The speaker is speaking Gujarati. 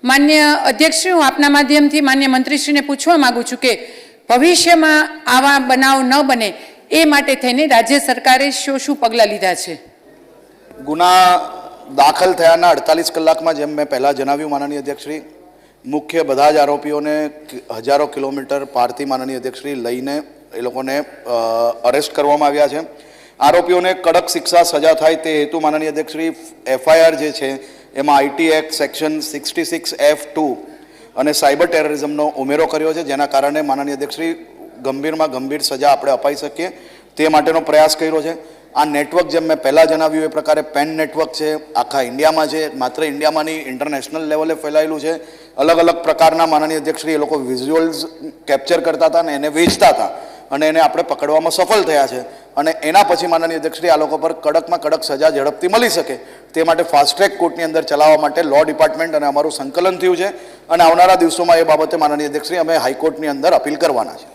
માન્ય અધ્યક્ષશ્રી, હું આપના માધ્યમથી માન્ય મંત્રીશ્રીને પૂછવા માગું છું કે ભવિષ્યમાં આવા બનાવ ન બને એ માટે થઈને રાજ્ય સરકારે શું પગલાં લીધા છે? ગુના દાખલ થયાના 48 કલાકમાં જેમ મેં પહેલાં જણાવ્યું માનનીય અધ્યક્ષશ્રી, મુખ્ય બધા જ આરોપીઓને હજારો કિલોમીટર પારથી માનનીય અધ્યક્ષશ્રી લઈને એ લોકોને અરેસ્ટ કરવામાં આવ્યા છે. આરોપીઓને કડક શિક્ષા સજા થાય તે હેતુ માનનીય અધ્યક્ષશ્રી FIR જે છે એમાં IT એક્ટ સેક્શન 66F2 અને સાયબર ટેરરિઝમનો ઉમેરો કર્યો છે, જેના કારણે માનનીય અધ્યક્ષશ્રી ગંભીરમાં ગંભીર સજા આપણે અપાઈ શકીએ તે માટેનો પ્રયાસ કર્યો છે. આ નેટવર્ક જેમ મેં પહેલાં જણાવ્યું એ પ્રકારે પેન નેટવર્ક છે, આખા ઇન્ડિયામાં છે, માત્ર ઇન્ડિયામાં નહીં ઇન્ટરનેશનલ લેવલે ફેલાયેલું છે. અલગ અલગ પ્રકારના માનનીય અધ્યક્ષશ્રી એ લોકો વિઝ્યુઅલ્સ કેપ્ચર કરતા હતા અને એને વેચતા હતા અને એને આપણે પકડવામાં સફળ થયા છે. અને એના પછી માનનીય અધ્યક્ષશ્રી આ લોકો પર કડકમાં કડક સજા ઝડપથી મળી શકે તે માટે ફાસ્ટ ટ્રેક કોર્ટની અંદર ચલાવવા માટે લો ડિપાર્ટમેન્ટ અને અમારું સંકલન થયું છે અને આવનારા દિવસોમાં એ બાબતે માનનીય અધ્યક્ષશ્રી અમે હાઈકોર્ટની અંદર અપીલ કરવાના છે.